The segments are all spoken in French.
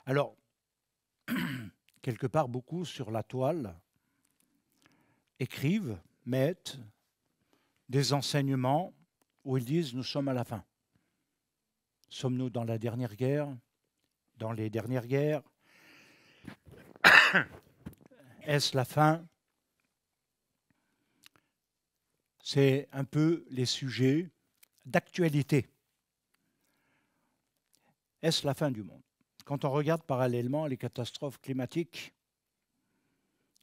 Alors, quelque part, beaucoup sur la toile écrivent, mettent des enseignements où ils disent nous sommes à la fin. Sommes-nous dans la dernière guerre? Dans les dernières guerres? Est-ce la fin? C'est un peu les sujets d'actualité. Est-ce la fin du monde? Quand on regarde parallèlement les catastrophes climatiques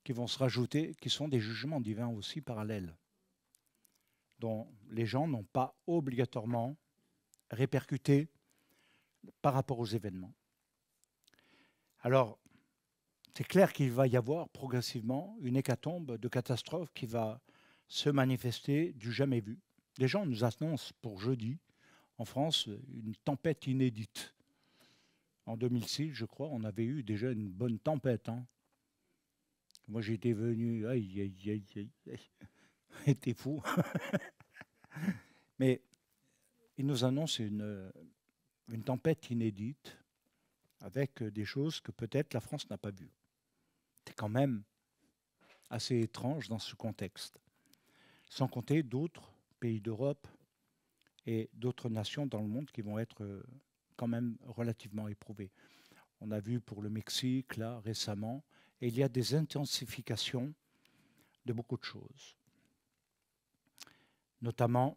qui vont se rajouter, qui sont des jugements divins aussi parallèles, dont les gens n'ont pas obligatoirement répercuté par rapport aux événements. Alors, c'est clair qu'il va y avoir progressivement une hécatombe de catastrophes qui va se manifester du jamais vu. Les gens nous annoncent pour jeudi, en France, une tempête inédite. En 2006, je crois, on avait eu déjà une bonne tempête. Hein. Moi, j'étais venu, aïe, aïe, aïe, aïe, aïe, t'es fou. Mais ils nous annoncent une tempête inédite avec des choses que peut-être la France n'a pas vues. C'est quand même assez étrange dans ce contexte. Sans compter d'autres pays d'Europe et d'autres nations dans le monde qui vont être quand même relativement éprouvées. On a vu pour le Mexique, là, récemment, et il y a des intensifications de beaucoup de choses. Notamment,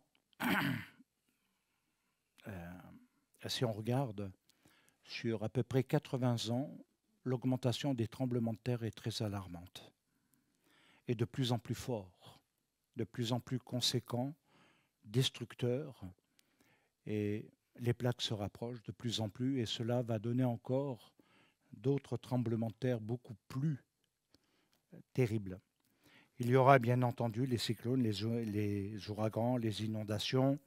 si on regarde sur à peu près 80 ans, l'augmentation des tremblements de terre est très alarmante et de plus en plus fort, de plus en plus conséquent, destructeur, et les plaques se rapprochent de plus en plus et cela va donner encore d'autres tremblements de terre beaucoup plus terribles. Il y aura bien entendu les cyclones, les ouragans, les inondations,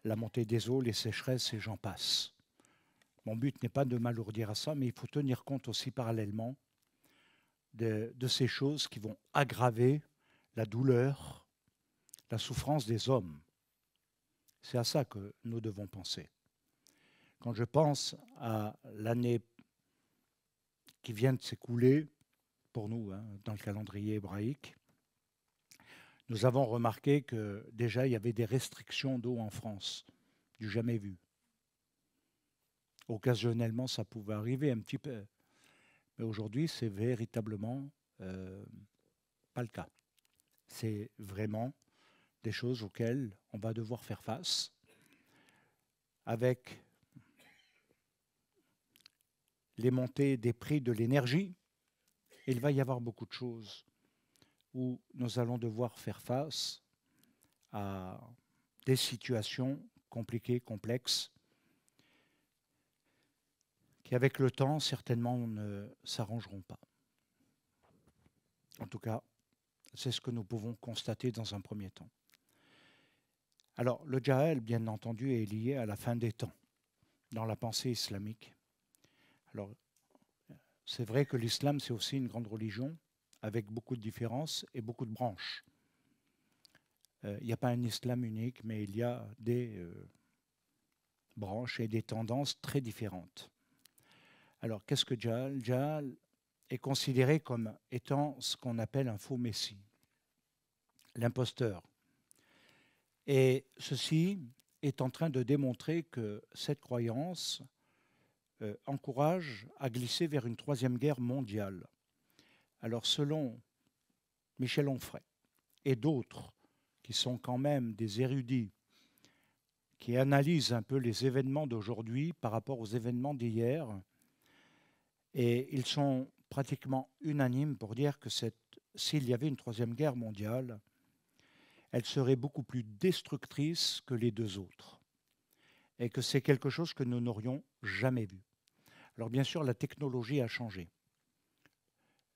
la montée des eaux, les sécheresses et j'en passe. Mon but n'est pas de m'alourdir à ça, mais il faut tenir compte aussi parallèlement de ces choses qui vont aggraver la douleur, la souffrance des hommes. C'est à ça que nous devons penser. Quand je pense à l'année qui vient de s'écouler, pour nous, hein, dans le calendrier hébraïque, nous avons remarqué que déjà il y avait des restrictions d'eau en France, du jamais vu. Occasionnellement, ça pouvait arriver un petit peu, mais aujourd'hui, c'est véritablement pas le cas. C'est vraiment des choses auxquelles on va devoir faire face avec les montées des prix de l'énergie. Il va y avoir beaucoup de choses où nous allons devoir faire face à des situations compliquées, complexes, qui avec le temps certainement ne s'arrangeront pas. En tout cas, c'est ce que nous pouvons constater dans un premier temps. Alors, le Jahel, bien entendu, est lié à la fin des temps dans la pensée islamique. Alors, c'est vrai que l'islam, c'est aussi une grande religion avec beaucoup de différences et beaucoup de branches. Il n'y a pas un islam unique, mais il y a des branches et des tendances très différentes. Alors, qu'est-ce que Djahal? Djahal est considéré comme étant ce qu'on appelle un faux messie, l'imposteur. Et ceci est en train de démontrer que cette croyance encourage à glisser vers une troisième guerre mondiale. Alors, selon Michel Onfray et d'autres qui sont quand même des érudits qui analysent un peu les événements d'aujourd'hui par rapport aux événements d'hier, et ils sont pratiquement unanimes pour dire que s'il y avait une troisième guerre mondiale, elle serait beaucoup plus destructrice que les deux autres, et que c'est quelque chose que nous n'aurions jamais vu. Alors bien sûr, la technologie a changé.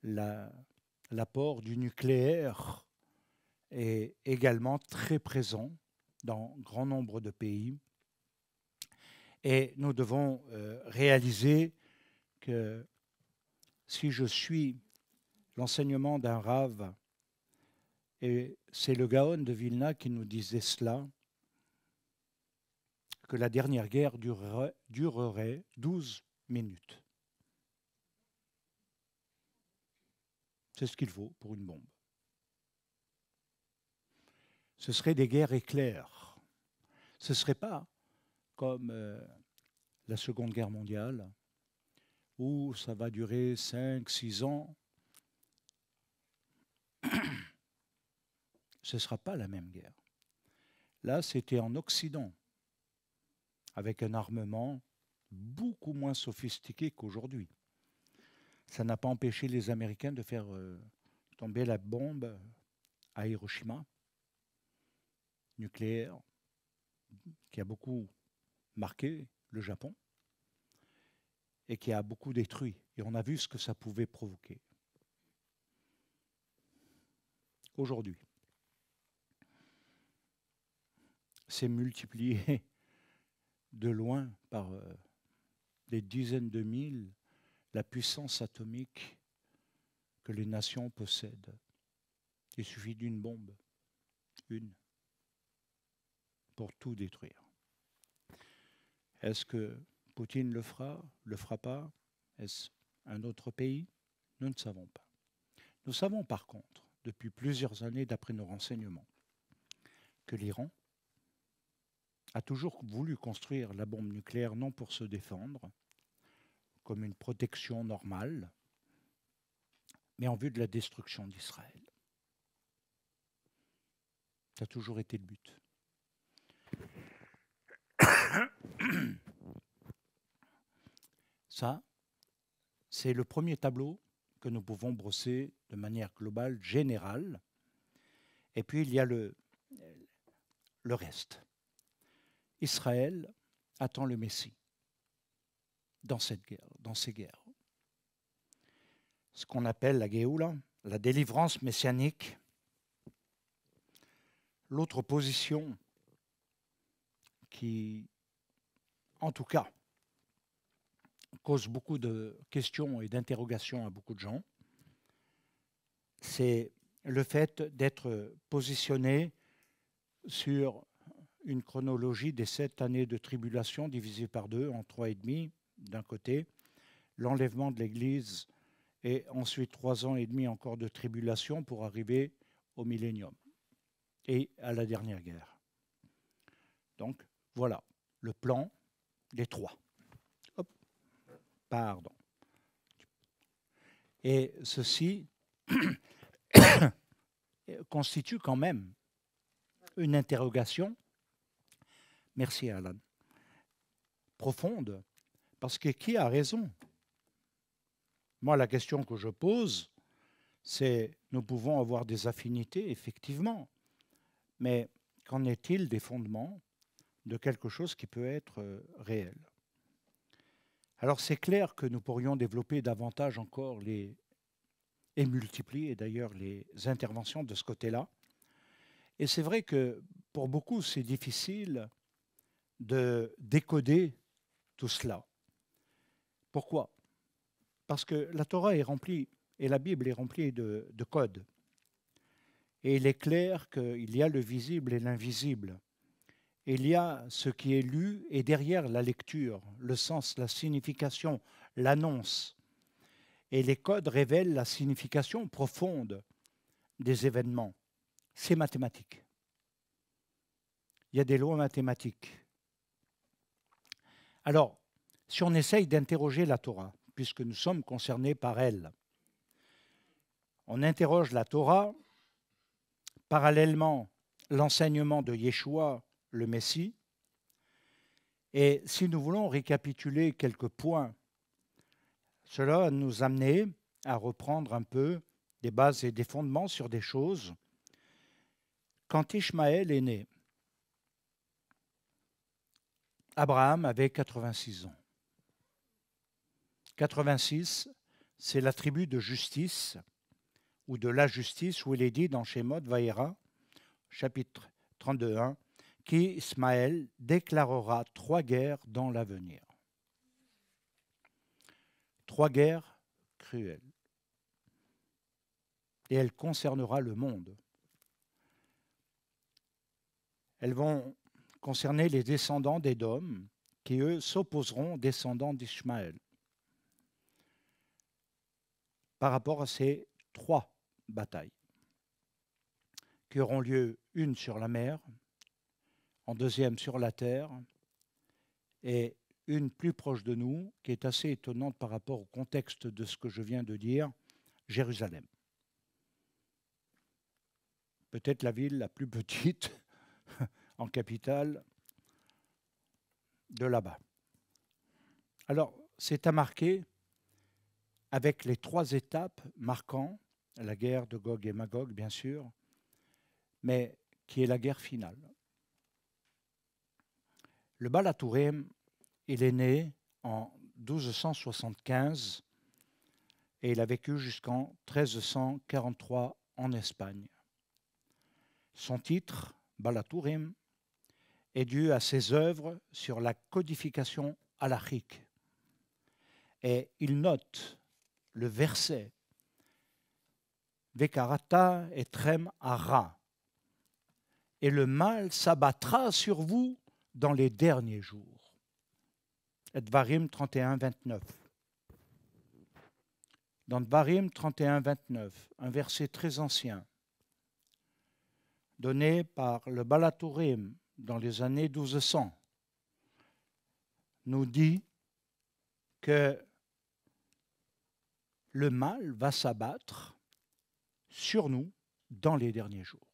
L'apport du nucléaire est également très présent dans grand nombre de pays, et nous devons réaliser que si je suis l'enseignement d'un Rav, et c'est le Gaon de Vilna qui nous disait cela, que la dernière guerre durerait 12 minutes. C'est ce qu'il faut pour une bombe. Ce seraient des guerres éclairs. Ce ne serait pas comme la Seconde Guerre mondiale, où ça va durer 5, 6 ans. Ce ne sera pas la même guerre. Là, c'était en Occident, avec un armement beaucoup moins sophistiqué qu'aujourd'hui. Ça n'a pas empêché les Américains de faire tomber la bombe à Hiroshima, nucléaire, qui a beaucoup marqué le Japon et qui a beaucoup détruit. Et on a vu ce que ça pouvait provoquer. Aujourd'hui, c'est multiplié de loin par des dizaines de mille la puissance atomique que les nations possèdent. Il suffit d'une bombe, une, pour tout détruire. Est-ce que Poutine le fera pas? Est-ce un autre pays? Nous ne savons pas. Nous savons par contre, depuis plusieurs années, d'après nos renseignements, que l'Iran a toujours voulu construire la bombe nucléaire non pour se défendre, comme une protection normale, mais en vue de la destruction d'Israël. Ça a toujours été le but. Ça, c'est le premier tableau que nous pouvons brosser de manière globale, générale. Et puis, il y a le reste. Israël attend le Messie dans cette guerre, dans ces guerres. Ce qu'on appelle la Géoula, la délivrance messianique. L'autre position qui, en tout cas, cause beaucoup de questions et d'interrogations à beaucoup de gens, c'est le fait d'être positionné sur une chronologie des 7 années de tribulation divisées par 2 en 3,5 d'un côté, l'enlèvement de l'Église et ensuite 3 ans et demi encore de tribulation pour arriver au millénium et à la dernière guerre. Donc voilà le plan des 3. Hop. Pardon. Et ceci constitue quand même une interrogation, merci Alan, profonde, parce que qui a raison? Moi, la question que je pose, c'est, nous pouvons avoir des affinités, effectivement, mais qu'en est-il des fondements de quelque chose qui peut être réel? Alors c'est clair que nous pourrions développer davantage encore et multiplier d'ailleurs les interventions de ce côté-là. Et c'est vrai que pour beaucoup, c'est difficile de décoder tout cela. Pourquoi? Parce que la Torah est remplie, et la Bible est remplie de codes. Et il est clair qu'il y a le visible et l'invisible. Il y a ce qui est lu, et derrière la lecture, le sens, la signification, l'annonce. Et les codes révèlent la signification profonde des événements. C'est mathématique. Il y a des lois mathématiques. Alors, si on essaye d'interroger la Torah, puisque nous sommes concernés par elle, on interroge la Torah, parallèlement l'enseignement de Yeshua, le Messie, et si nous voulons récapituler quelques points, cela va nous amener à reprendre un peu des bases et des fondements sur des choses. Quand Ishmaël est né, Abraham avait 86 ans. 86, c'est l'attribut de justice, ou de la justice, où il est dit dans Shemot Vaïra, chapitre 32:1, qu'Ismaël déclarera 3 guerres dans l'avenir. 3 guerres cruelles. Et elle concernera le monde. Elles vont concerner les descendants d'Édom, qui eux s'opposeront aux descendants d'Ishmaël. Par rapport à ces 3 batailles qui auront lieu, une sur la mer, en deuxième sur la terre, et une plus proche de nous, qui est assez étonnante par rapport au contexte de ce que je viens de dire, Jérusalem. Peut-être la ville la plus petite en capitale de là-bas. Alors, c'est à marquer avec les 3 étapes marquant la guerre de Gog et Magog, bien sûr, mais qui est la guerre finale. Le Baal HaTurim, il est né en 1275 et il a vécu jusqu'en 1343 en Espagne. Son titre, Baal HaTurim, est dû à ses œuvres sur la codification halachique. Et il note le verset Vekarata etrem hara, et le mal s'abattra sur vous dans les derniers jours. Dvarim 31, 29. Dans Dvarim 31, 29, un verset très ancien, donné par le Baal HaTurim dans les années 1200, nous dit que le mal va s'abattre sur nous dans les derniers jours.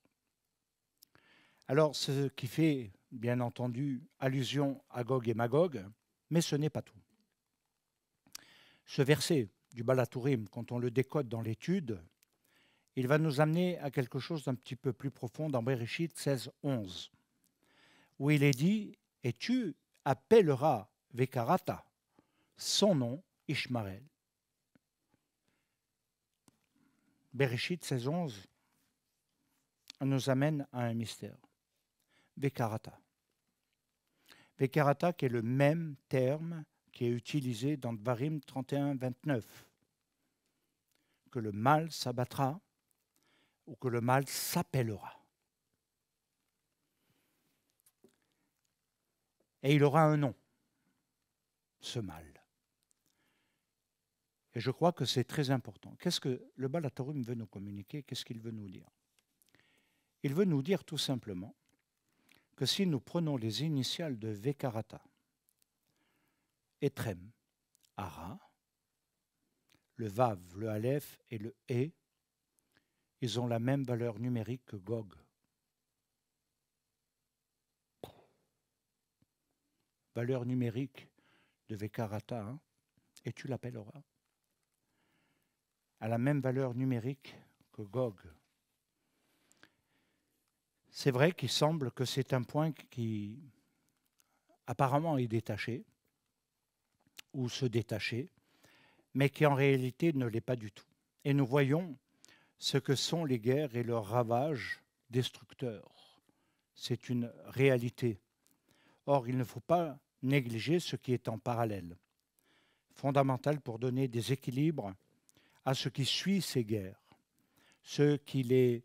Alors, ce qui fait, bien entendu, allusion à Gog et Magog, mais ce n'est pas tout. Ce verset du Baal HaTurim, quand on le décode dans l'étude, il va nous amener à quelque chose d'un petit peu plus profond dans Bereshit 16, 11, où il est dit « Et tu appelleras Vekarata, son nom Ishmael ». Bereshit 16, 11 nous amène à un mystère. Vekarata. Vekarata qui est le même terme qui est utilisé dans Dvarim 31, 29. Que le mal s'abattra ou que le mal s'appellera. Et il aura un nom, ce mal. Et je crois que c'est très important. Qu'est-ce que le Baal HaTurim veut nous communiquer? Qu'est-ce qu'il veut nous dire? Il veut nous dire tout simplement que si nous prenons les initiales de Vekarata, Etrem, Ara, le Vav, le Aleph et le E, ils ont la même valeur numérique que Gog. Valeur numérique de Vekarata, hein, et tu l'appelleras, a la même valeur numérique que Gog. C'est vrai qu'il semble que c'est un point qui apparemment est détaché, ou se détacher, mais qui en réalité ne l'est pas du tout. Et nous voyons ce que sont les guerres et leurs ravages destructeurs. C'est une réalité. Or, il ne faut pas négliger ce qui est en parallèle, fondamental pour donner des équilibres à ce qui suit ces guerres, ceux qui les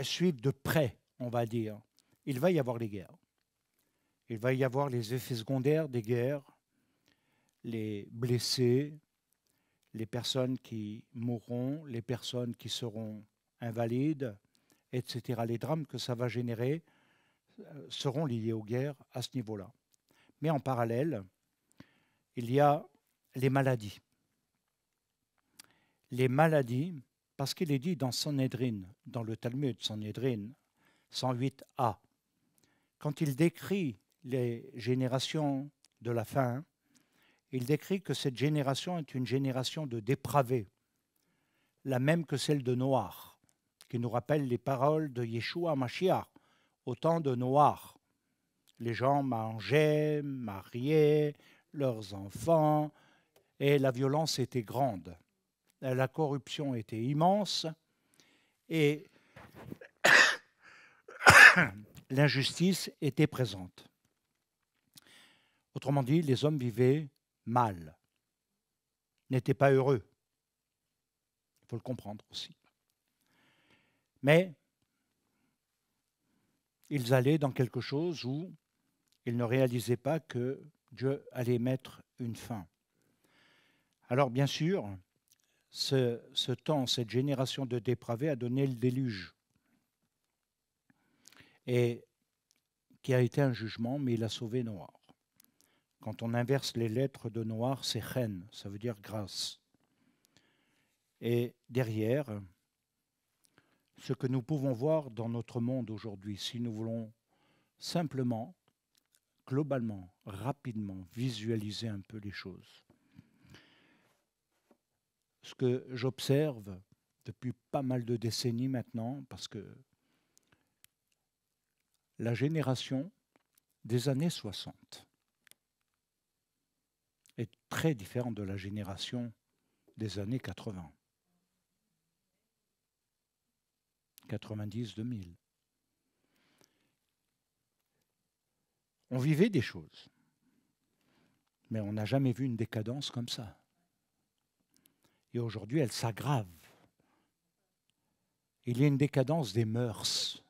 suivent de près, on va dire. Il va y avoir les guerres. Il va y avoir les effets secondaires des guerres, les blessés, les personnes qui mourront, les personnes qui seront invalides, etc. Les drames que ça va générer seront liés aux guerres à ce niveau-là. Mais en parallèle, il y a les maladies. Les maladies, parce qu'il est dit dans Sanhédrin, dans le Talmud Sanhédrin 108a, quand il décrit les générations de la fin, il décrit que cette génération est une génération de dépravés, la même que celle de Noach, qui nous rappelle les paroles de Yeshua Mashiach, au temps de Noach. Les gens mangeaient, mariaient leurs enfants, et la violence était grande. La corruption était immense, et l'injustice était présente. Autrement dit, les hommes vivaient mal, n'étaient pas heureux. Il faut le comprendre aussi. Mais ils allaient dans quelque chose où ils ne réalisaient pas que Dieu allait mettre une fin. Alors bien sûr, ce temps, cette génération de dépravés a donné le déluge. Et qui a été un jugement, mais il a sauvé Noir. Quand on inverse les lettres de Noir, c'est Chen, ça veut dire grâce. Et derrière, ce que nous pouvons voir dans notre monde aujourd'hui, si nous voulons simplement, globalement, rapidement visualiser un peu les choses. Ce que j'observe depuis pas mal de décennies maintenant, parce que la génération des années 60 est très différente de la génération des années 80, 90, 2000. On vivait des choses, mais on n'a jamais vu une décadence comme ça. Et aujourd'hui, elle s'aggrave. Il y a une décadence des mœurs,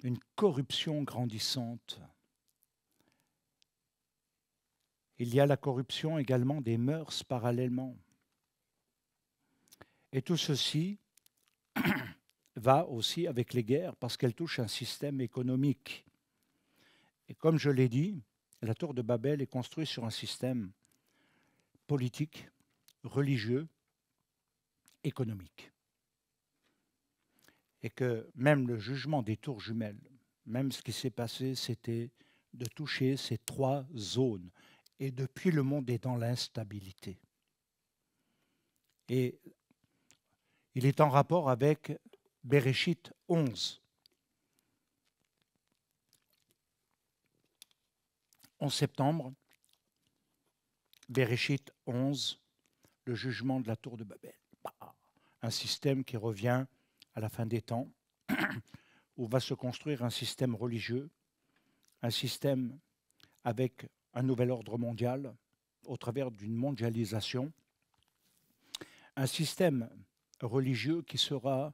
une corruption grandissante. Il y a la corruption également des mœurs parallèlement. Et tout ceci va aussi avec les guerres parce qu'elles touchent un système économique. Et comme je l'ai dit, la tour de Babel est construite sur un système politique, religieux, économique. Et que même le jugement des tours jumelles, même ce qui s'est passé, c'était de toucher ces trois zones. Et depuis, le monde est dans l'instabilité. Et il est en rapport avec Bereshit 11. 11 septembre, Bereshit 11, le jugement de la tour de Babel. Un système qui revient à la fin des temps, où va se construire un système religieux, un système avec un nouvel ordre mondial, au travers d'une mondialisation, un système religieux qui sera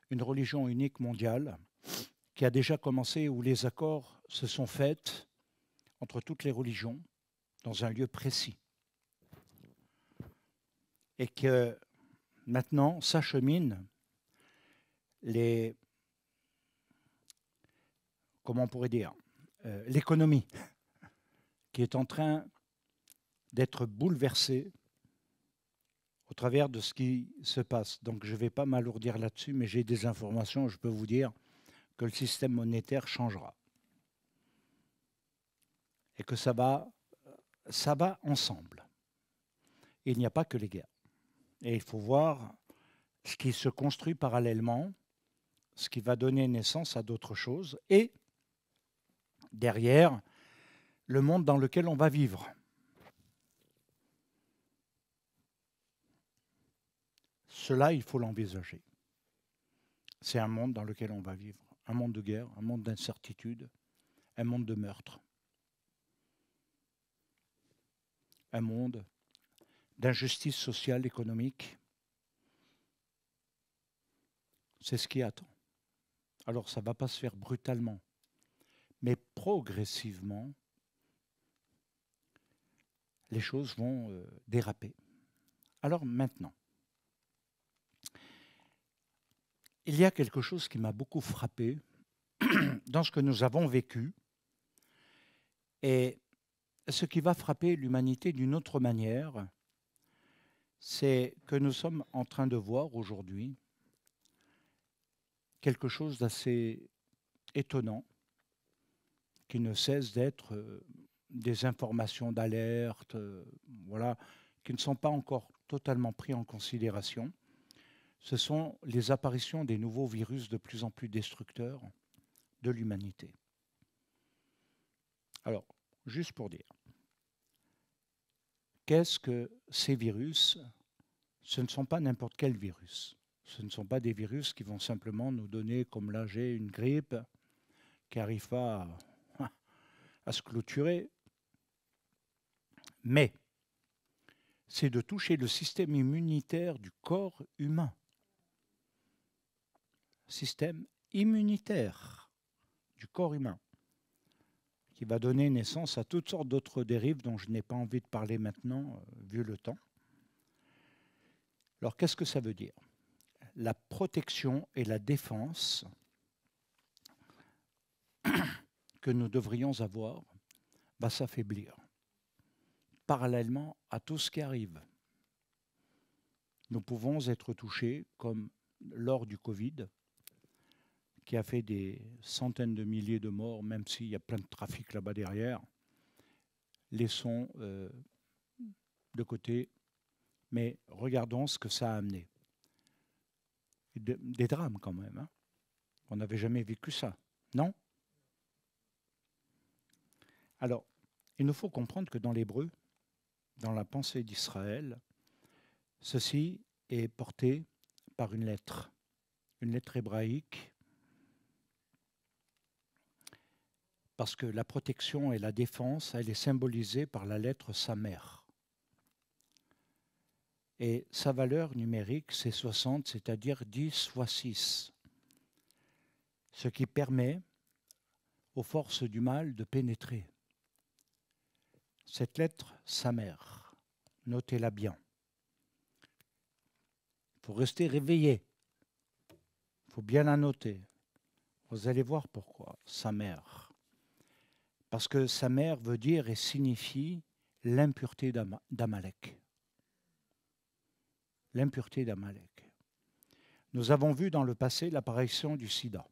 une religion unique mondiale, qui a déjà commencé, où les accords se sont faits entre toutes les religions, dans un lieu précis. Et que maintenant s'achemine comment on pourrait dire, l'économie qui est en train d'être bouleversée au travers de ce qui se passe. Donc je ne vais pas m'alourdir là-dessus, mais j'ai des informations, je peux vous dire que le système monétaire changera. Et que ça va ensemble. Il n'y a pas que les guerres. Et il faut voir ce qui se construit parallèlement, ce qui va donner naissance à d'autres choses, et derrière, le monde dans lequel on va vivre. Cela, il faut l'envisager. C'est un monde dans lequel on va vivre. Un monde de guerre, un monde d'incertitude, un monde de meurtre. Un monde d'injustice sociale, économique. C'est ce qui attend. Alors, ça ne va pas se faire brutalement, mais progressivement, les choses vont déraper. Alors maintenant, il y a quelque chose qui m'a beaucoup frappé dans ce que nous avons vécu et ce qui va frapper l'humanité d'une autre manière, c'est que nous sommes en train de voir aujourd'hui quelque chose d'assez étonnant qui ne cesse d'être des informations d'alerte, voilà, qui ne sont pas encore totalement pris en considération. Ce sont les apparitions des nouveaux virus de plus en plus destructeurs de l'humanité. Alors, juste pour dire, qu'est-ce que ces virus? Ce ne sont pas n'importe quel virus. Ce ne sont pas des virus qui vont simplement nous donner, comme là j'ai une grippe, qui n'arrive pas à se clôturer. Mais c'est de toucher le système immunitaire du corps humain. Système immunitaire du corps humain, qui va donner naissance à toutes sortes d'autres dérives dont je n'ai pas envie de parler maintenant, vu le temps. Alors, qu'est-ce que ça veut dire? La protection et la défense que nous devrions avoir va s'affaiblir parallèlement à tout ce qui arrive. Nous pouvons être touchés, comme lors du Covid, qui a fait des centaines de milliers de morts, même s'il y a plein de trafic là-bas derrière. Laissons de côté, mais regardons ce que ça a amené. Des drames quand même. Hein. On n'avait jamais vécu ça, non? Alors, il nous faut comprendre que dans l'hébreu, dans la pensée d'Israël, ceci est porté par une lettre hébraïque, parce que la protection et la défense, elle est symbolisée par la lettre Samer. Et sa valeur numérique, c'est 60, c'est-à-dire 10 fois 6, ce qui permet aux forces du mal de pénétrer. Cette lettre Samer, notez-la bien. Il faut rester réveillé. Il faut bien la noter. Vous allez voir pourquoi. Samer. Parce que Samer veut dire et signifie l'impureté d'Amalek. L'impureté d'Amalek. Nous avons vu dans le passé l'apparition du sida,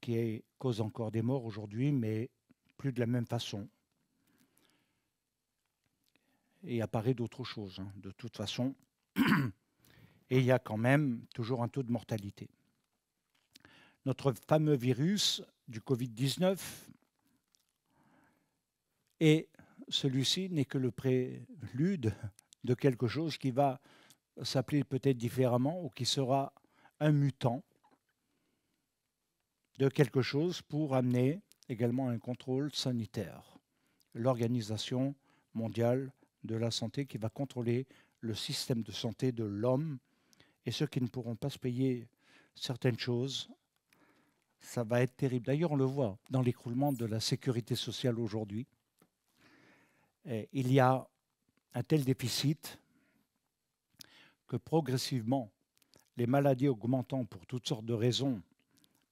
qui cause encore des morts aujourd'hui, mais plus de la même façon. Et apparaît d'autres choses, hein, de toute façon. Et il y a quand même toujours un taux de mortalité. Notre fameux virus du Covid-19, et celui-ci n'est que le prélude de quelque chose qui va s'appeler peut-être différemment ou qui sera un mutant de quelque chose pour amener également un contrôle sanitaire. L'Organisation mondiale de la santé qui va contrôler le système de santé de l'homme, et ceux qui ne pourront pas se payer certaines choses, ça va être terrible. D'ailleurs, on le voit dans l'écroulement de la sécurité sociale aujourd'hui. Il y a un tel déficit que progressivement, les maladies augmentant pour toutes sortes de raisons,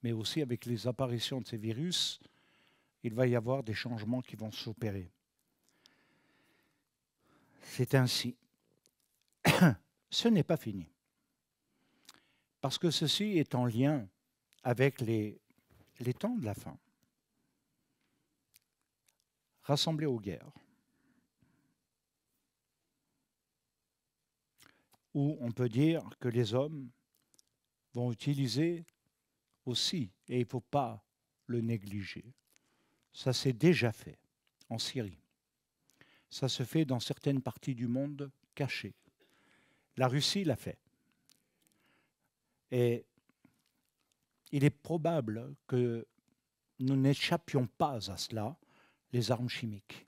mais aussi avec les apparitions de ces virus, il va y avoir des changements qui vont s'opérer. C'est ainsi. Ce n'est pas fini. Parce que ceci est en lien avec les temps de la fin. Rassemblés aux guerres. Où on peut dire que les hommes vont utiliser aussi, et il ne faut pas le négliger. Ça s'est déjà fait en Syrie. Ça se fait dans certaines parties du monde cachées. La Russie l'a fait. Et il est probable que nous n'échappions pas à cela, les armes chimiques,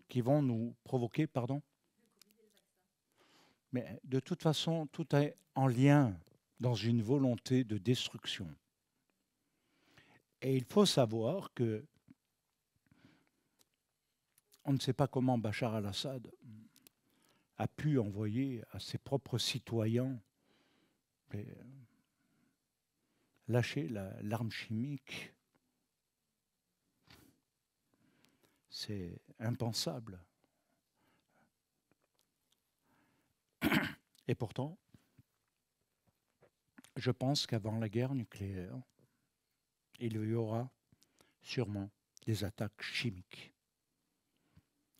qui vont nous provoquer, pardon. Mais de toute façon, tout est en lien dans une volonté de destruction. Et il faut savoir que on ne sait pas comment Bachar al-Assad a pu envoyer à ses propres citoyens lâcher l'arme chimique. C'est impensable. Et pourtant, je pense qu'avant la guerre nucléaire, il y aura sûrement des attaques chimiques.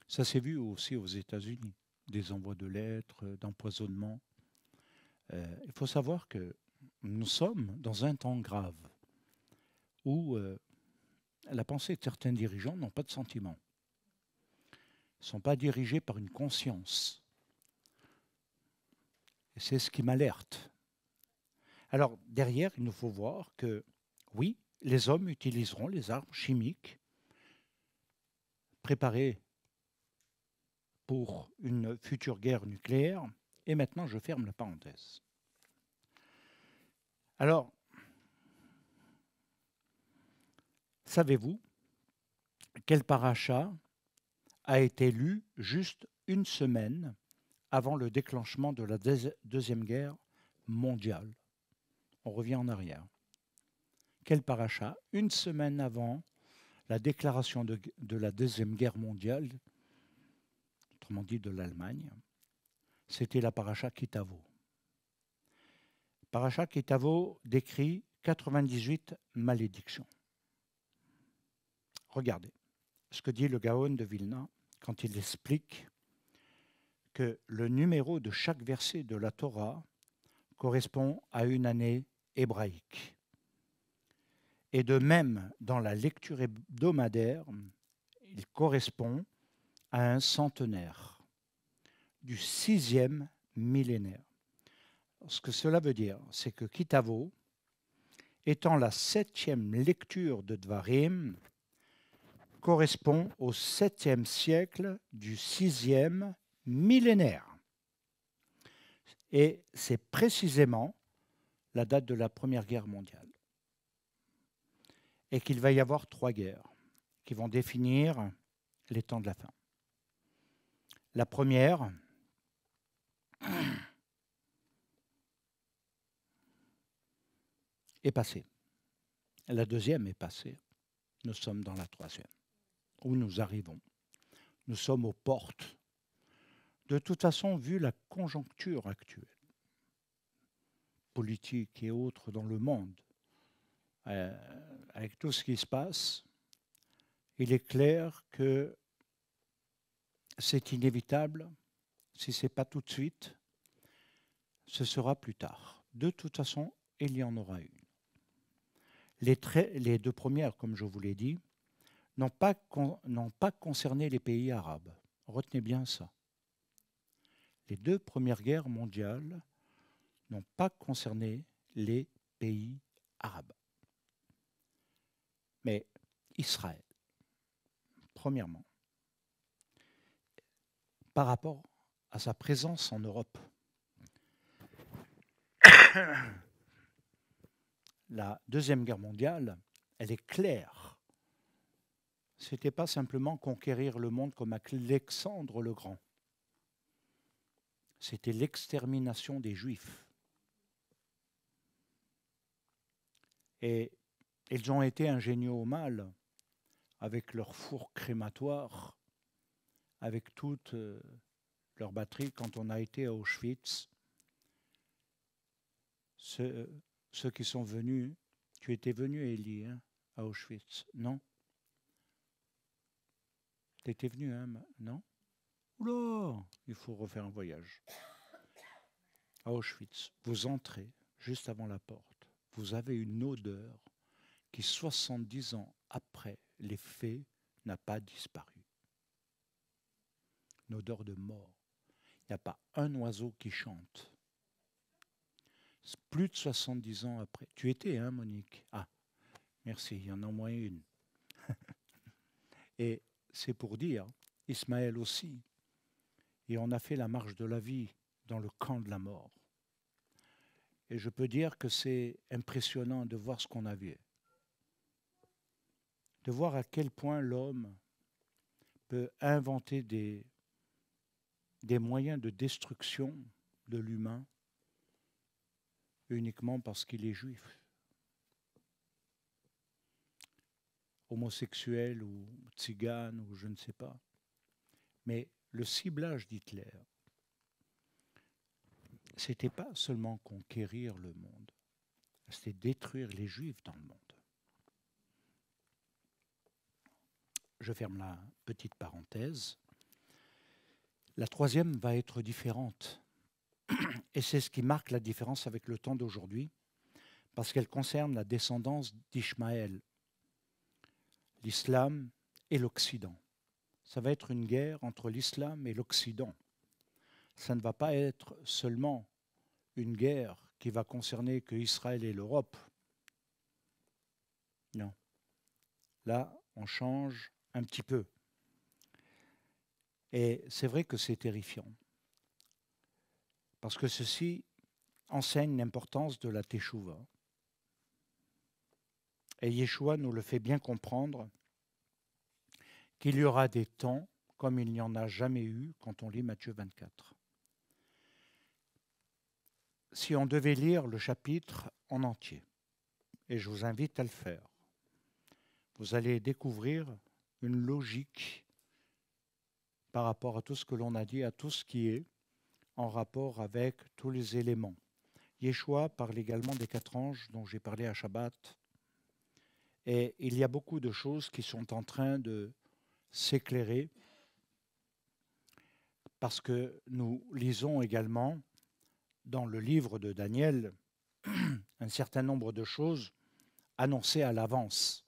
Ça s'est vu aussi aux États-Unis, des envois de lettres, d'empoisonnement. Il faut savoir que nous sommes dans un temps grave où la pensée de certains dirigeants n'ont pas de sentiments. Ils ne sont pas dirigés par une conscience. Et c'est ce qui m'alerte. Alors, derrière, il nous faut voir que, oui, les hommes utiliseront les armes chimiques préparées pour une future guerre nucléaire. Et maintenant, je ferme la parenthèse. Alors, savez-vous quel paracha a été lu juste une semaine avant le déclenchement de la Deuxième Guerre mondiale. On revient en arrière. Quel paracha? Une semaine avant la déclaration de la Deuxième Guerre mondiale, autrement dit de l'Allemagne, c'était la paracha Kitavo. Paracha Kitavo décrit 98 malédictions. Regardez ce que dit le Gaon de Vilna quand il explique que le numéro de chaque verset de la Torah correspond à une année hébraïque. Et de même, dans la lecture hebdomadaire, il correspond à un centenaire du 6e millénaire. Ce que cela veut dire, c'est que Kitavo, étant la 7e lecture de Dvarim, correspond au 7e siècle du 6e millénaire. Et c'est précisément la date de la Première Guerre mondiale. Et qu'il va y avoir 3 guerres qui vont définir les temps de la fin. La première, est passée. La deuxième est passée. Nous sommes dans la troisième, où nous arrivons. Nous sommes aux portes. De toute façon, vu la conjoncture actuelle, politique et autres dans le monde, avec tout ce qui se passe, il est clair que c'est inévitable. Si ce n'est pas tout de suite, ce sera plus tard. De toute façon, il y en aura une. Les 2 premières, comme je vous l'ai dit, n'ont pas concerné les pays arabes. Retenez bien ça. Les 2 premières guerres mondiales n'ont pas concerné les pays arabes. Mais Israël, premièrement, par rapport à sa présence en Europe, la Deuxième Guerre mondiale, elle est claire. Ce n'était pas simplement conquérir le monde comme Alexandre le Grand. C'était l'extermination des Juifs. Et ils ont été ingénieux au mal, avec leur four crématoire, avec toute leur batterie. Quand on a été à Auschwitz, ceux qui sont venus, tu étais venu, Élie, hein, à Auschwitz, non? Tu étais venu, hein, non? Oula, il faut refaire un voyage. À Auschwitz, vous entrez juste avant la porte, vous avez une odeur qui, 70 ans après les faits, n'a pas disparu. Une odeur de mort. Il n'y a pas un oiseau qui chante. Plus de 70 ans après. Tu étais, hein, Monique? Ah, merci, il y en a au moins une. Et c'est pour dire, Ismaël aussi. Et on a fait la marche de la vie dans le camp de la mort. Et je peux dire que c'est impressionnant de voir ce qu'on a vu. De voir à quel point l'homme peut inventer des moyens de destruction de l'humain uniquement parce qu'il est juif. Homosexuel ou tzigane ou je ne sais pas. Mais le ciblage d'Hitler, c'était pas seulement conquérir le monde, c'était détruire les Juifs dans le monde. Je ferme la petite parenthèse. La troisième va être différente. Et c'est ce qui marque la différence avec le temps d'aujourd'hui, parce qu'elle concerne la descendance d'Ishmaël, l'islam et l'Occident. Ça va être une guerre entre l'islam et l'Occident. Ça ne va pas être seulement une guerre qui va concerner que Israël et l'Europe. Non. Là, on change un petit peu. Et c'est vrai que c'est terrifiant. Parce que ceci enseigne l'importance de la teshuva. Et Yeshua nous le fait bien comprendre qu'il y aura des temps comme il n'y en a jamais eu quand on lit Matthieu 24. si on devait lire le chapitre en entier, et je vous invite à le faire, vous allez découvrir une logique par rapport à tout ce que l'on a dit, à tout ce qui est en rapport avec tous les éléments. Yeshua parle également des 4 anges dont j'ai parlé à Shabbat. Et il y a beaucoup de choses qui sont en train de s'éclairer parce que nous lisons également dans le livre de Daniel un certain nombre de choses annoncées à l'avance.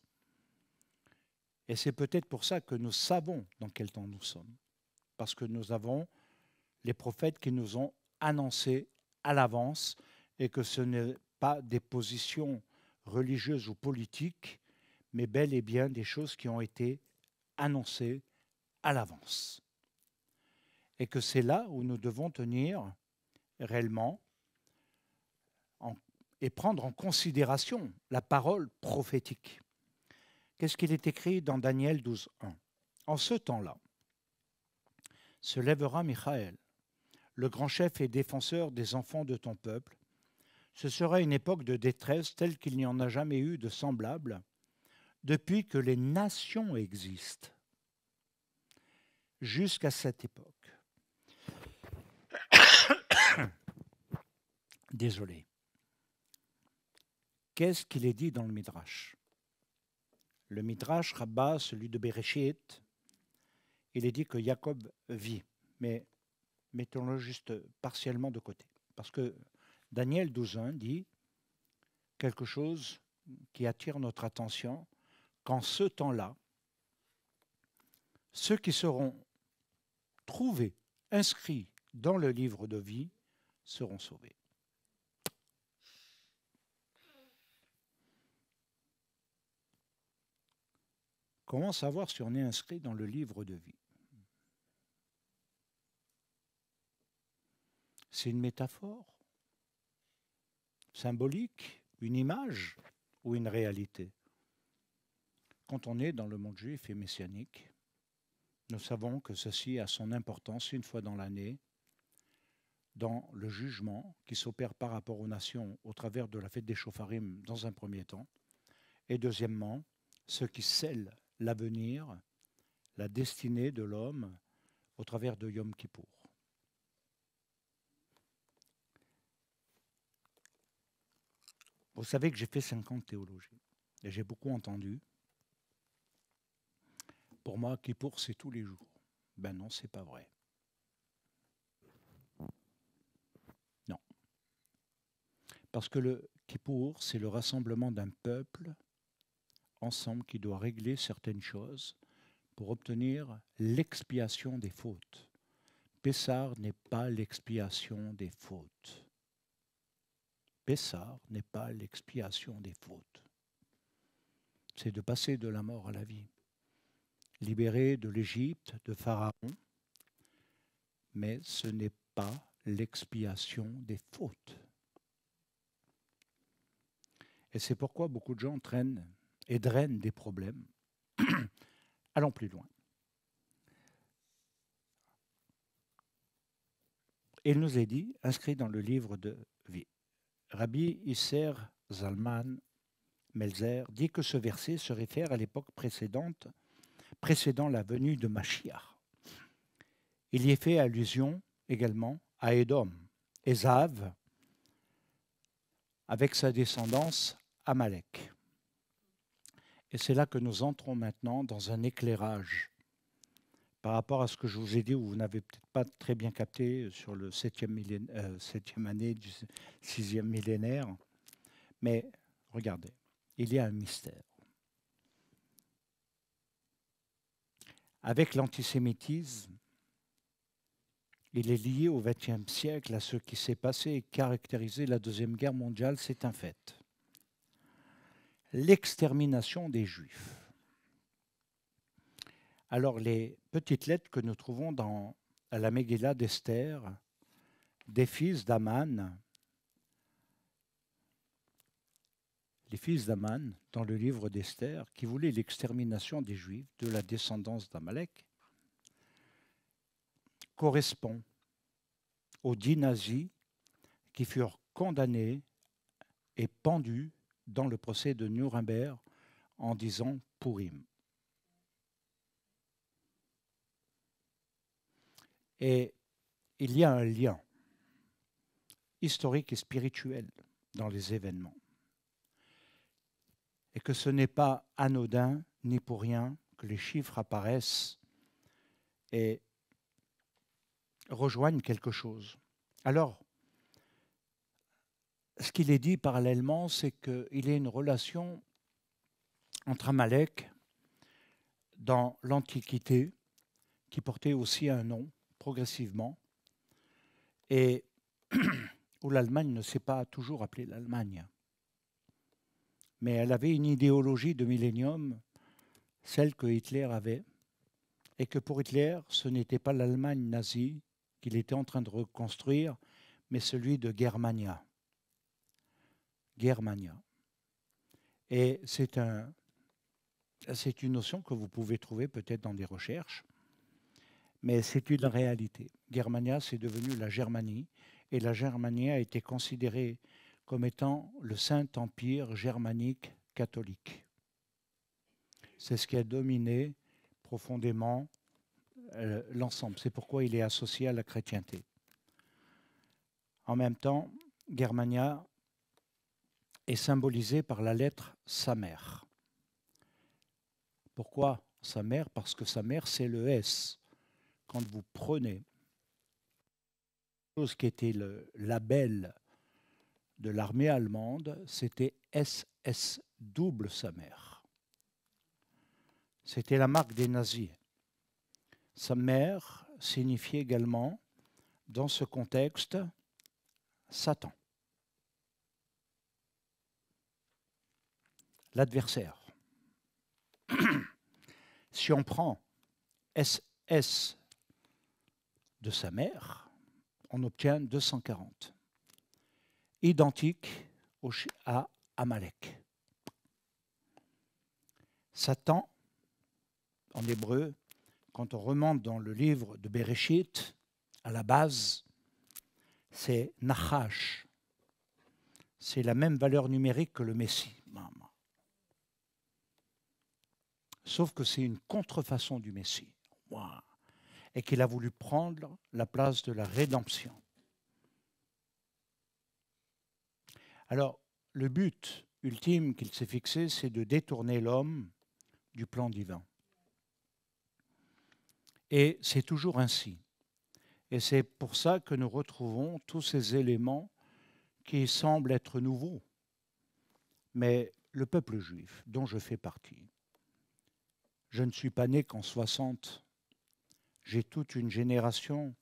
Et c'est peut-être pour ça que nous savons dans quel temps nous sommes. Parce que nous avons les prophètes qui nous ont annoncé à l'avance et que ce n'est pas des positions religieuses ou politiques, mais bel et bien des choses qui ont été annoncées à l'avance. Et que c'est là où nous devons tenir réellement et prendre en considération la parole prophétique. Qu'est-ce qu'il est écrit dans Daniel 12:1 ? En ce temps-là, se lèvera Michaël, le grand chef et défenseur des enfants de ton peuple. Ce sera une époque de détresse telle qu'il n'y en a jamais eu de semblable depuis que les nations existent jusqu'à cette époque. Désolé. Qu'est-ce qu'il est dit dans le Midrash ? Le Midrash Rabbah, celui de Bereshit, il est dit que Jacob vit, mais mettons-le juste partiellement de côté. Parce que Daniel 12:1 dit quelque chose qui attire notre attention, qu'en ce temps-là, ceux qui seront trouvés, inscrits dans le livre de vie, seront sauvés. Comment savoir si on est inscrit dans le livre de vie ? C'est une métaphore symbolique, une image ou une réalité ? Quand on est dans le monde juif et messianique, nous savons que ceci a son importance une fois dans l'année dans le jugement qui s'opère par rapport aux nations au travers de la fête des Shofarim dans un premier temps, et deuxièmement, ce qui scelle l'avenir, la destinée de l'homme au travers de Yom Kippour. Vous savez que j'ai fait 5 ans de théologie et j'ai beaucoup entendu. Pour moi, Kippour, c'est tous les jours. Ben non, c'est pas vrai. Non. Parce que le Kippour, c'est le rassemblement d'un peuple ensemble qui doit régler certaines choses pour obtenir l'expiation des fautes. Pessar n'est pas l'expiation des fautes. Pessar n'est pas l'expiation des fautes. C'est de passer de la mort à la vie. Libéré de l'Égypte, de Pharaon, mais ce n'est pas l'expiation des fautes. Et c'est pourquoi beaucoup de gens traînent et drainent des problèmes. Allons plus loin. Il nous est dit, inscrit dans le livre de vie, Rabbi Isser Zalman Melzer dit que ce verset se réfère à l'époque précédant la venue de Mashiach. Il y est fait allusion également à Édom, Ésav, avec sa descendance Amalek. Et c'est là que nous entrons maintenant dans un éclairage par rapport à ce que je vous ai dit, où vous n'avez peut-être pas très bien capté sur le 7e année du 6e millénaire. Mais regardez, il y a un mystère. Avec l'antisémitisme, il est lié au XXe siècle à ce qui s'est passé et caractérisé la Deuxième Guerre mondiale, c'est un fait. L'extermination des Juifs. Alors, les petites lettres que nous trouvons dans la Megillah d'Esther, des fils d'Aman, les fils d'Aman, dans le livre d'Esther, qui voulaient l'extermination des Juifs de la descendance d'Amalek, correspond aux 10 nazis qui furent condamné et pendu dans le procès de Nuremberg en disant Purim. Et il y a un lien historique et spirituel dans les événements. Et que ce n'est pas anodin ni pour rien que les chiffres apparaissent et rejoignent quelque chose. Alors, ce qu'il est dit parallèlement, c'est qu'il y a une relation entre Amalek dans l'Antiquité, qui portait aussi un nom progressivement, et où l'Allemagne ne s'est pas toujours appelée l'Allemagne. Mais elle avait une idéologie de millénium, celle que Hitler avait, et que pour Hitler, ce n'était pas l'Allemagne nazie qu'il était en train de reconstruire, mais celui de Germania. Germania. Et c'est une notion que vous pouvez trouver peut-être dans des recherches, mais c'est une réalité. Germania, c'est devenu la Germanie, et la Germanie a été considérée comme étant le Saint-Empire germanique catholique. C'est ce qui a dominé profondément l'ensemble. C'est pourquoi il est associé à la chrétienté. En même temps, Germania est symbolisé par la lettre Samer. Pourquoi Samer? Parce que Samer, c'est le S. Quand vous prenez chose qui était le label de l'armée allemande, c'était SS, double Samer. C'était la marque des nazis. Samer signifiait également, dans ce contexte, Satan, l'adversaire. Si on prend SS de Samer, on obtient 240, identique à Amalek. Satan, en hébreu, quand on remonte dans le livre de Bereshit, à la base, c'est Nachash. C'est la même valeur numérique que le Messie. Sauf que c'est une contrefaçon du Messie. Wow. Et qu'il a voulu prendre la place de la rédemption. Alors, le but ultime qu'il s'est fixé, c'est de détourner l'homme du plan divin. Et c'est toujours ainsi. Et c'est pour ça que nous retrouvons tous ces éléments qui semblent être nouveaux. Mais le peuple juif, dont je fais partie, je ne suis pas né qu'en 60. J'ai toute une génération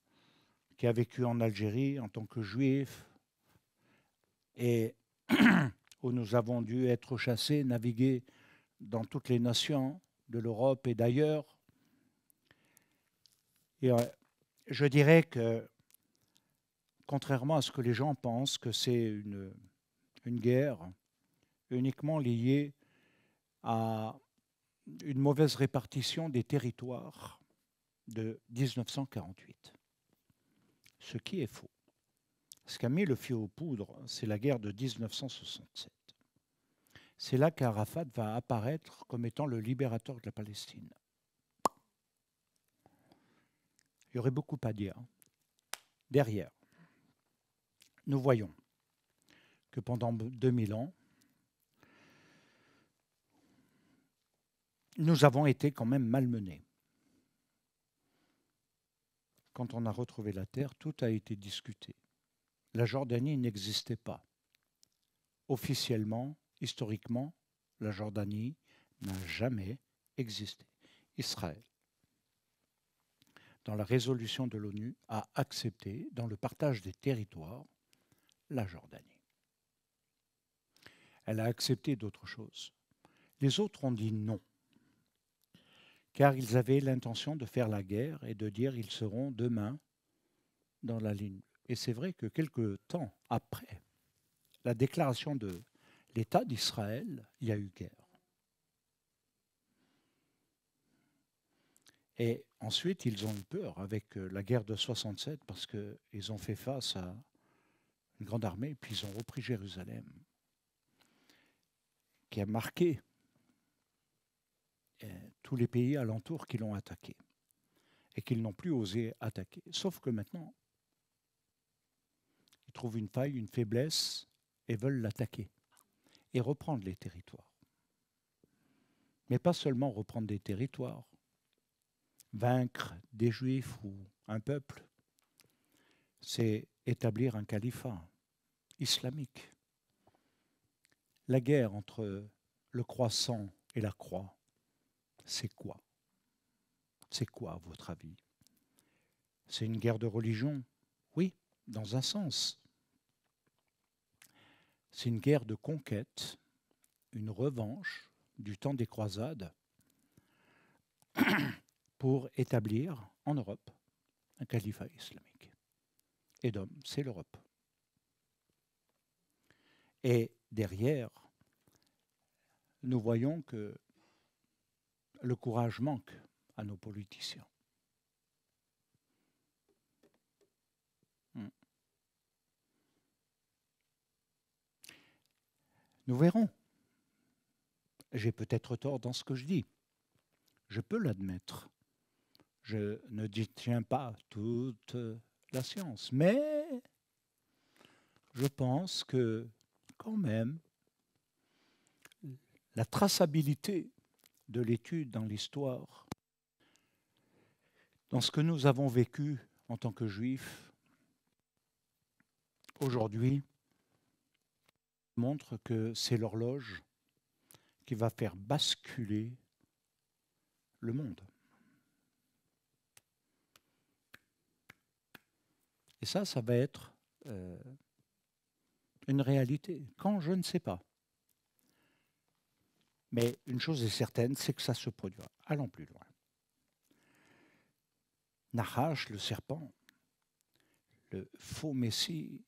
qui a vécu en Algérie en tant que juif et où nous avons dû être chassés, naviguer dans toutes les nations de l'Europe et d'ailleurs. Et je dirais que, contrairement à ce que les gens pensent, que c'est une guerre uniquement liée à une mauvaise répartition des territoires de 1948. Ce qui est faux. Ce qui a mis le feu aux poudres, c'est la guerre de 1967. C'est là qu'Arafat va apparaître comme étant le libérateur de la Palestine. Il y aurait beaucoup à dire. Derrière, nous voyons que pendant 2000 ans, nous avons été quand même malmenés. Quand on a retrouvé la terre, tout a été discuté. La Jordanie n'existait pas. Officiellement, historiquement, la Jordanie n'a jamais existé. Israël, dans la résolution de l'ONU, a accepté, dans le partage des territoires, la Jordanie. Elle a accepté d'autres choses. Les autres ont dit non, car ils avaient l'intention de faire la guerre et de dire ils seront demain dans la ligne. Et c'est vrai que quelque temps après la déclaration de l'État d'Israël, il y a eu guerre. Et ensuite, ils ont eu peur avec la guerre de 67 parce qu'ils ont fait face à une grande armée, puis ils ont repris Jérusalem, qui a marqué tous les pays alentours qui l'ont attaqué et qu'ils n'ont plus osé attaquer. Sauf que maintenant, ils trouvent une faille, une faiblesse et veulent l'attaquer et reprendre les territoires. Mais pas seulement reprendre des territoires, vaincre des Juifs ou un peuple, c'est établir un califat islamique. La guerre entre le croissant et la croix, c'est quoi? C'est quoi, à votre avis? C'est une guerre de religion? Oui, dans un sens. C'est une guerre de conquête, une revanche du temps des croisades pour établir en Europe un califat islamique. Édom, c'est l'Europe. Et derrière, nous voyons que le courage manque à nos politiciens. Nous verrons. J'ai peut-être tort dans ce que je dis. Je peux l'admettre. Je ne détiens pas toute la science. Mais je pense que, quand même, la traçabilité de l'étude dans l'histoire, dans ce que nous avons vécu en tant que juifs, aujourd'hui, montre que c'est l'horloge qui va faire basculer le monde. Et ça va être une réalité. Quand, je ne sais pas. Mais une chose est certaine, c'est que ça se produira. Allons plus loin. Nahash, le serpent, le faux Messie,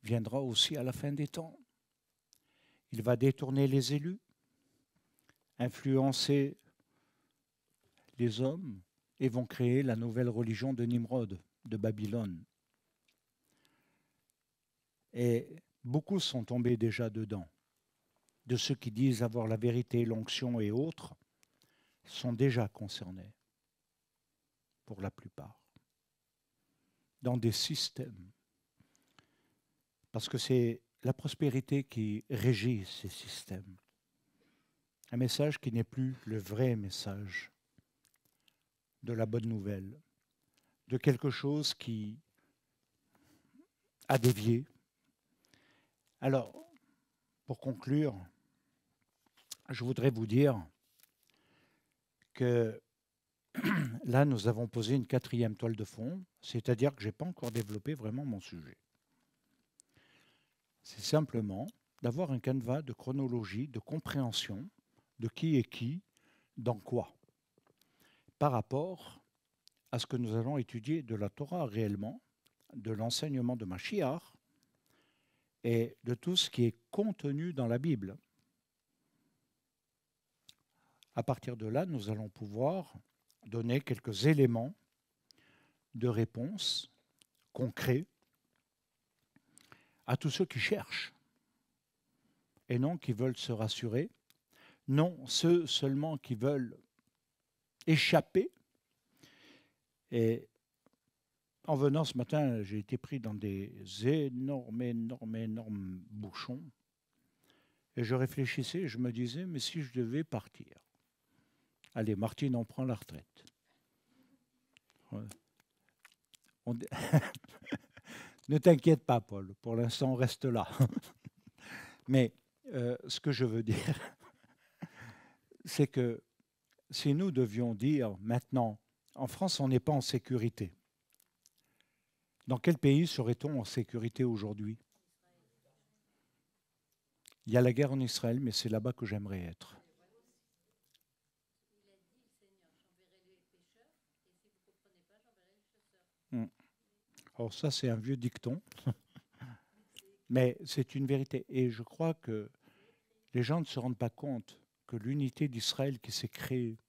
viendra aussi à la fin des temps. Il va détourner les élus, influencer les hommes et vont créer la nouvelle religion de Nimrod, de Babylone. Et beaucoup sont tombés déjà dedans. De ceux qui disent avoir la vérité, l'onction et autres, sont déjà concernés, pour la plupart, dans des systèmes. Parce que c'est la prospérité qui régit ces systèmes. Un message qui n'est plus le vrai message de la bonne nouvelle, de quelque chose qui a dévié. Alors, pour conclure, je voudrais vous dire que là, nous avons posé une 4e toile de fond, c'est-à-dire que je n'ai pas encore développé vraiment mon sujet. C'est simplement d'avoir un canevas de chronologie, de compréhension de qui est qui, dans quoi, par rapport à ce que nous allons étudier de la Torah réellement, de l'enseignement de Mashiach et de tout ce qui est contenu dans la Bible. À partir de là, nous allons pouvoir donner quelques éléments de réponse concrets à tous ceux qui cherchent et non qui veulent se rassurer, non ceux seulement qui veulent échapper. Et en venant ce matin, j'ai été pris dans des énormes bouchons et je réfléchissais et je me disais, mais si je devais partir, allez, Martine, on prend la retraite. Ne t'inquiète pas, Paul, pour l'instant, on reste là. Mais ce que je veux dire, c'est que si nous devions dire maintenant, en France, on n'est pas en sécurité. Dans quel pays serait-on en sécurité aujourd'hui? Il y a la guerre en Israël, mais c'est là-bas que j'aimerais être. Alors ça, c'est un vieux dicton, mais c'est une vérité. Et je crois que les gens ne se rendent pas compte que l'unité d'Israël qui s'est créée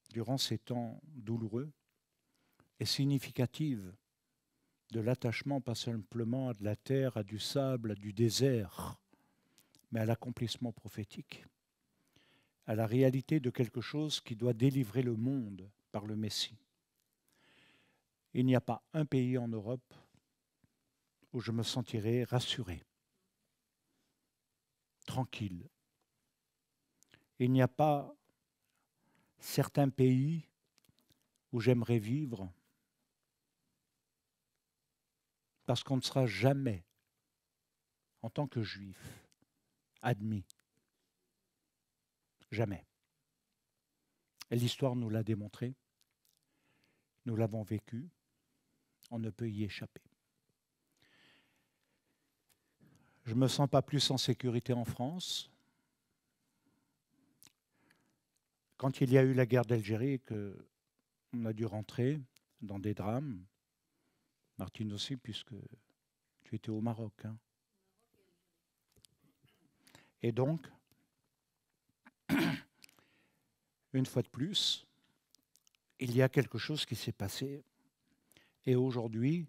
durant ces temps douloureux est significative de l'attachement pas simplement à de la terre, à du sable, à du désert, mais à l'accomplissement prophétique, à la réalité de quelque chose qui doit délivrer le monde par le Messie. Il n'y a pas un pays en Europe où je me sentirais rassuré, tranquille. Il n'y a pas certains pays où j'aimerais vivre parce qu'on ne sera jamais, en tant que juif, admis. Jamais. Et l'histoire nous l'a démontré. Nous l'avons vécu. On ne peut y échapper. Je ne me sens pas plus en sécurité en France. Quand il y a eu la guerre d'Algérie et qu'on a dû rentrer dans des drames, Martine aussi, puisque tu étais au Maroc. Hein. Et donc, une fois de plus, il y a quelque chose qui s'est passé. Et aujourd'hui,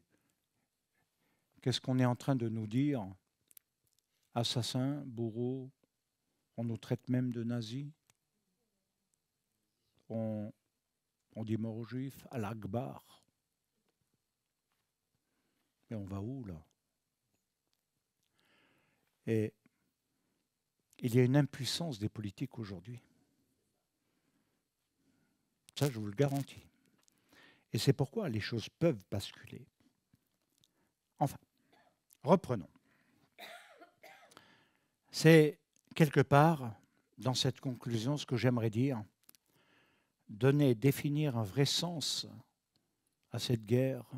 qu'est-ce qu'on est en train de nous dire? Assassins, bourreaux, on nous traite même de nazis. On dit mort aux juifs, à l'Akbar. Mais on va où là? Et il y a une impuissance des politiques aujourd'hui. Ça, je vous le garantis. Et c'est pourquoi les choses peuvent basculer. Enfin, reprenons. C'est quelque part, dans cette conclusion, ce que j'aimerais dire, définir un vrai sens à cette guerre.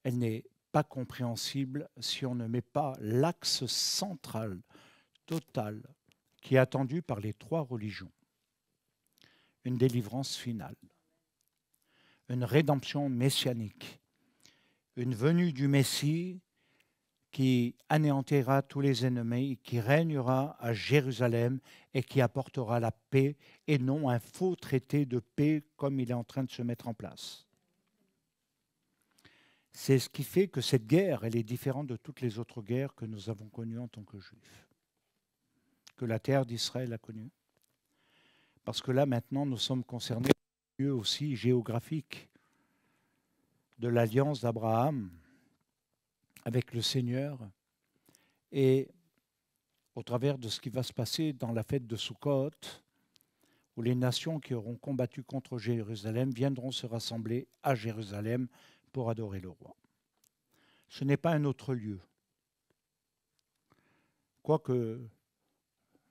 Elle n'est pas compréhensible si on ne met pas l'axe central, total, qui est attendu par les trois religions. Une délivrance finale, une rédemption messianique, une venue du Messie qui anéantira tous les ennemis, qui régnera à Jérusalem et qui apportera la paix et non un faux traité de paix comme il est en train de se mettre en place. C'est ce qui fait que cette guerre, elle est différente de toutes les autres guerres que nous avons connues en tant que juifs, que la terre d'Israël a connues. Parce que là, maintenant, nous sommes concernés par le lieu aussi géographique de l'alliance d'Abraham avec le Seigneur et au travers de ce qui va se passer dans la fête de Sukkot, où les nations qui auront combattu contre Jérusalem viendront se rassembler à Jérusalem pour adorer le roi. Ce n'est pas un autre lieu. Quoique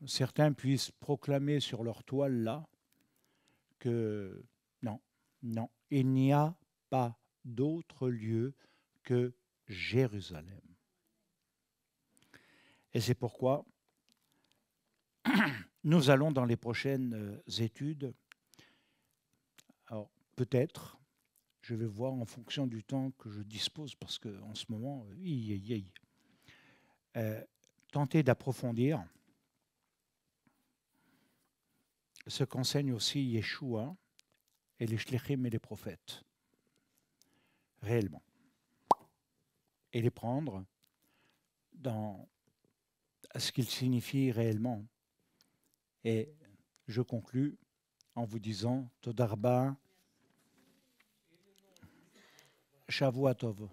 certains puissent proclamer sur leur toile là que non, il n'y a pas d'autre lieu que Jérusalem. Et c'est pourquoi nous allons dans les prochaines études, alors peut-être, je vais voir en fonction du temps que je dispose, parce qu'en ce moment, tenter d'approfondir ce qu'enseigne aussi Yeshua et les shlichim et les prophètes, réellement, et les prendre dans ce qu'ils signifient réellement. Et je conclus en vous disant Toda Rabba, Shavua Tov.